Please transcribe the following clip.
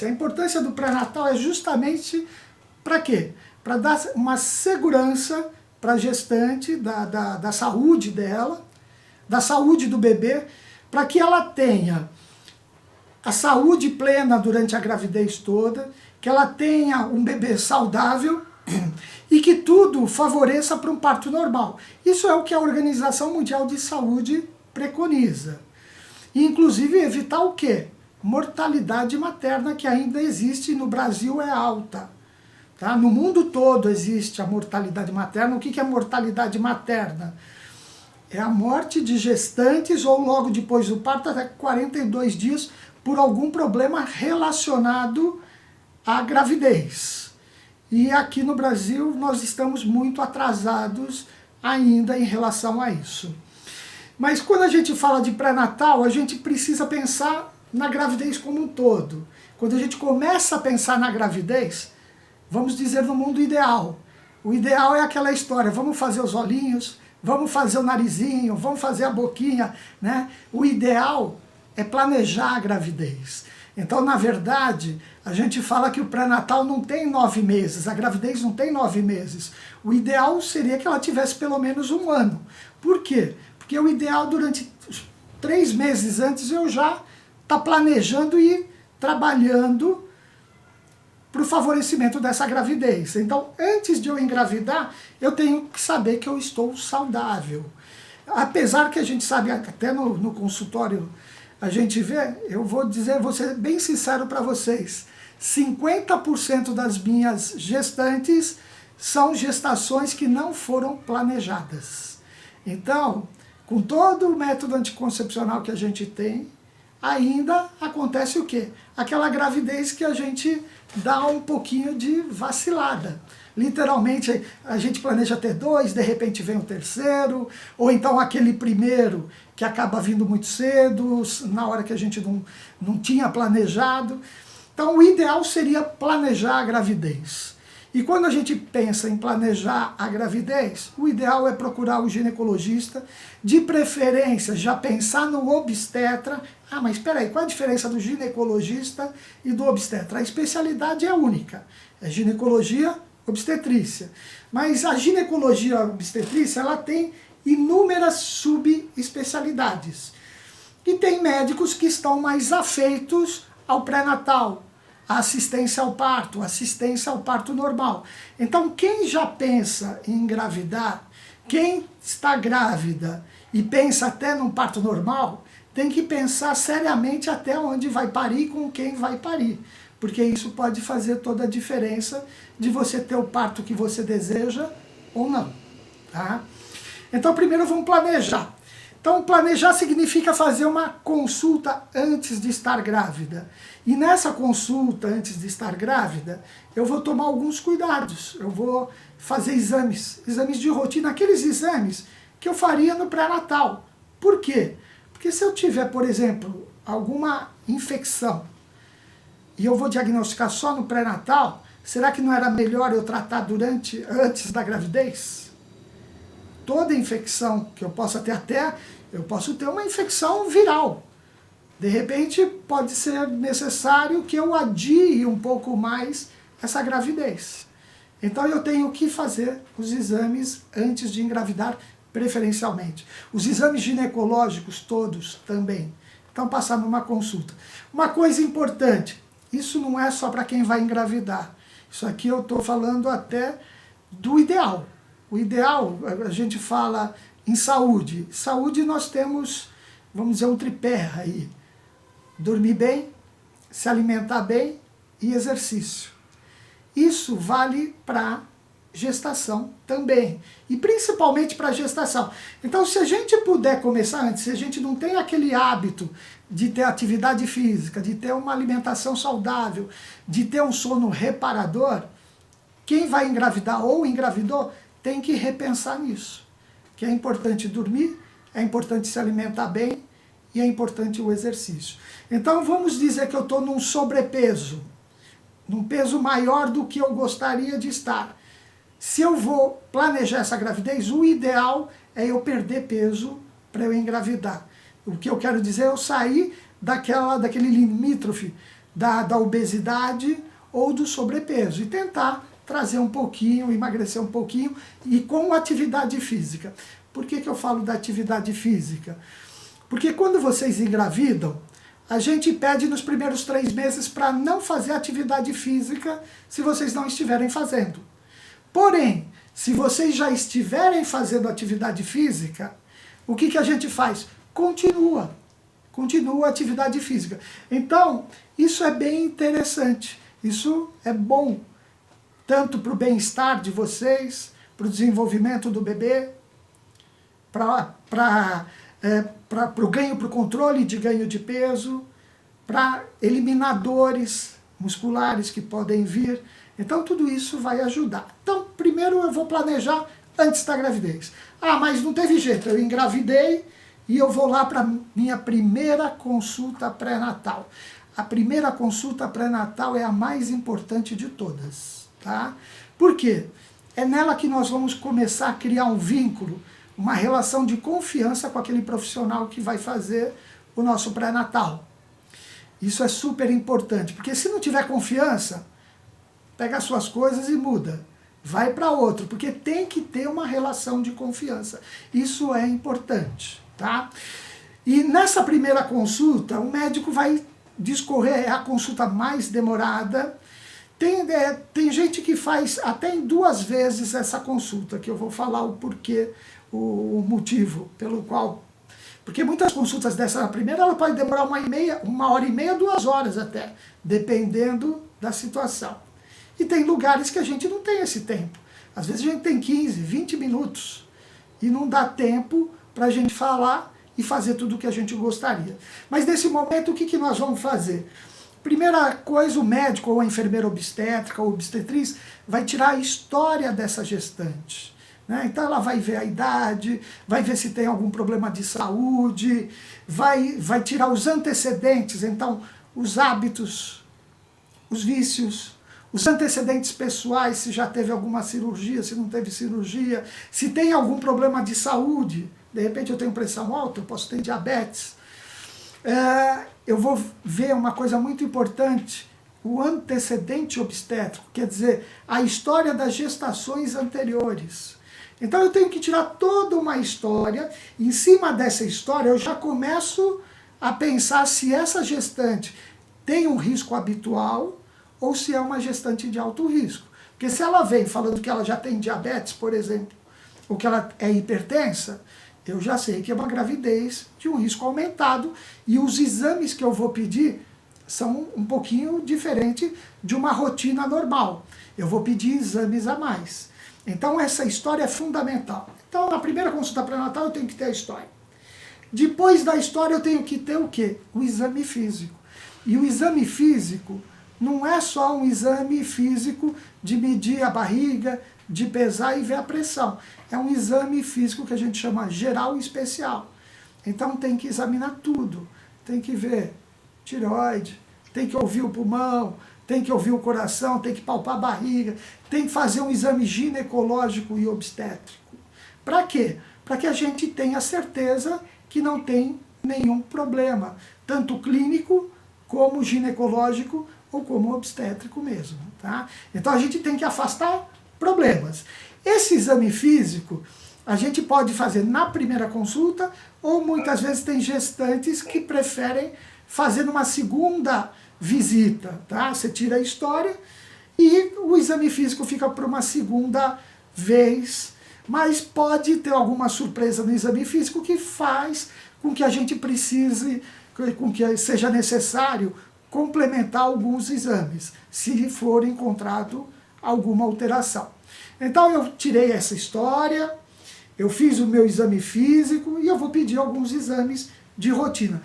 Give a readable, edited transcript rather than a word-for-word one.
A importância do pré-natal é justamente para quê? Para dar uma segurança para a gestante da saúde dela, da saúde do bebê, para que ela tenha a saúde plena durante a gravidez toda, que ela tenha um bebê saudável e que tudo favoreça para um parto normal. Isso é o que a Organização Mundial de Saúde preconiza. E, inclusive, evitar o quê? Mortalidade materna, que ainda existe e no Brasil é alta. Tá? No mundo todo existe a mortalidade materna. O que é mortalidade materna? É a morte de gestantes ou logo depois do parto, até 42 dias, por algum problema relacionado à gravidez. E aqui no Brasil nós estamos muito atrasados ainda em relação a isso. Mas quando a gente fala de pré-natal, a gente precisa pensar na gravidez como um todo. Quando a gente começa a pensar na gravidez, vamos dizer no mundo ideal. O ideal é aquela história, vamos fazer os olhinhos, vamos fazer o narizinho, vamos fazer a boquinha, né? O ideal é planejar a gravidez. Então, na verdade, a gente fala que o pré-natal não tem 9 meses, a gravidez não tem 9 meses. O ideal seria que ela tivesse pelo menos 1 ano. Por quê? Porque o ideal durante 3 meses antes eu já estou planejando e trabalhando para o favorecimento dessa gravidez. Então, antes de eu engravidar, eu tenho que saber que eu estou saudável. Apesar que a gente sabe, até no consultório a gente vê, eu vou ser bem sincero para vocês, 50% das minhas gestantes são gestações que não foram planejadas. Então, com todo o método anticoncepcional que a gente tem, ainda acontece o quê? Aquela gravidez que a gente dá um pouquinho de vacilada. Literalmente, a gente planeja ter 2, de repente vem o terceiro, ou então aquele primeiro que acaba vindo muito cedo, na hora que a gente não tinha planejado. Então, o ideal seria planejar a gravidez. E quando a gente pensa em planejar a gravidez, o ideal é procurar o ginecologista, de preferência já pensar no obstetra. Ah, mas espera aí, qual é a diferença do ginecologista e do obstetra? A especialidade é única, é ginecologia obstetrícia. Mas a ginecologia obstetrícia, ela tem inúmeras subespecialidades. E tem médicos que estão mais afeitos ao pré-natal, a assistência ao parto normal. Então, quem já pensa em engravidar, quem está grávida e pensa até num parto normal, tem que pensar seriamente até onde vai parir e com quem vai parir. Porque isso pode fazer toda a diferença de você ter o parto que você deseja ou não. Tá? Então, primeiro vamos planejar. Então, planejar significa fazer uma consulta antes de estar grávida. E nessa consulta antes de estar grávida, eu vou tomar alguns cuidados. Eu vou fazer exames de rotina, aqueles exames que eu faria no pré-natal. Por quê? Porque se eu tiver, por exemplo, alguma infecção e eu vou diagnosticar só no pré-natal, será que não era melhor eu tratar antes da gravidez? Toda infecção que eu possa ter eu posso ter uma infecção viral. De repente, pode ser necessário que eu adie um pouco mais essa gravidez. Então, eu tenho que fazer os exames antes de engravidar, preferencialmente. Os exames ginecológicos todos também. Então, passar numa consulta. Uma coisa importante, isso não é só para quem vai engravidar. Isso aqui eu estou falando até do ideal. O ideal, a gente fala em saúde. Saúde nós temos, vamos dizer, um tripé aí. Dormir bem, se alimentar bem e exercício. Isso vale para gestação também. E principalmente para gestação. Então, se a gente puder começar antes, se a gente não tem aquele hábito de ter atividade física, de ter uma alimentação saudável, de ter um sono reparador, quem vai engravidar ou engravidou tem que repensar nisso. Que é importante dormir, é importante se alimentar bem e é importante o exercício. Então vamos dizer que eu estou num sobrepeso, num peso maior do que eu gostaria de estar. Se eu vou planejar essa gravidez, o ideal é eu perder peso para eu engravidar. O que eu quero dizer é eu sair daquele limítrofe da obesidade ou do sobrepeso e tentar trazer um pouquinho, emagrecer um pouquinho e com atividade física. Por que eu falo da atividade física? Porque quando vocês engravidam, a gente pede nos primeiros 3 meses para não fazer atividade física se vocês não estiverem fazendo. Porém, se vocês já estiverem fazendo atividade física, o que a gente faz? Continua a atividade física. Então, isso é bem interessante, isso é bom, tanto para o bem-estar de vocês, para o desenvolvimento do bebê, para o ganho, para o controle de ganho de peso, para eliminar dores musculares que podem vir. Então tudo isso vai ajudar. Então primeiro eu vou planejar antes da gravidez. Ah, mas não teve jeito, eu engravidei e eu vou lá para minha primeira consulta pré-natal. A primeira consulta pré-natal é a mais importante de todas, tá? Por quê? É nela que nós vamos começar a criar um vínculo, uma relação de confiança com aquele profissional que vai fazer o nosso pré-natal. Isso é super importante, porque se não tiver confiança, pega as suas coisas e muda. Vai para outro, porque tem que ter uma relação de confiança. Isso é importante, tá? E nessa primeira consulta, o médico vai discorrer, é a consulta mais demorada. Tem gente que faz até em 2 vezes essa consulta, que eu vou falar o porquê, o motivo pelo qual. Porque muitas consultas dessa na primeira, ela pode demorar 1h30, 2 horas até, dependendo da situação. E tem lugares que a gente não tem esse tempo. Às vezes a gente tem 15, 20 minutos e não dá tempo para a gente falar e fazer tudo o que a gente gostaria. Mas nesse momento, o que nós vamos fazer? Primeira coisa, o médico ou a enfermeira obstétrica ou obstetriz vai tirar a história dessa gestante. Então ela vai ver a idade, vai ver se tem algum problema de saúde, vai tirar os antecedentes, então os hábitos, os vícios, os antecedentes pessoais, se já teve alguma cirurgia, se não teve cirurgia, se tem algum problema de saúde, de repente eu tenho pressão alta, eu posso ter diabetes. Eu vou ver uma coisa muito importante, o antecedente obstétrico, quer dizer, a história das gestações anteriores. Então eu tenho que tirar toda uma história, em cima dessa história eu já começo a pensar se essa gestante tem um risco habitual ou se é uma gestante de alto risco. Porque se ela vem falando que ela já tem diabetes, por exemplo, ou que ela é hipertensa, eu já sei que é uma gravidez de um risco aumentado e os exames que eu vou pedir são um pouquinho diferente de uma rotina normal. Eu vou pedir exames a mais. Então essa história é fundamental. Então na primeira consulta pré-natal eu tenho que ter a história. Depois da história eu tenho que ter o quê? O exame físico. E o exame físico não é só um exame físico de medir a barriga, de pesar e ver a pressão. É um exame físico que a gente chama geral e especial. Então tem que examinar tudo. Tem que ver tireoide, tem que ouvir o pulmão, tem que ouvir o coração, tem que palpar a barriga, tem que fazer um exame ginecológico e obstétrico. Para quê? Para que a gente tenha certeza que não tem nenhum problema, tanto clínico, como ginecológico, ou como obstétrico mesmo. Tá? Então a gente tem que afastar problemas. Esse exame físico a gente pode fazer na primeira consulta, ou muitas vezes tem gestantes que preferem fazer numa segunda visita, tá? Você tira a história e o exame físico fica para uma segunda vez, mas pode ter alguma surpresa no exame físico que faz com que a gente precise, com que seja necessário complementar alguns exames, se for encontrado alguma alteração. Então eu tirei essa história, eu fiz o meu exame físico e eu vou pedir alguns exames de rotina.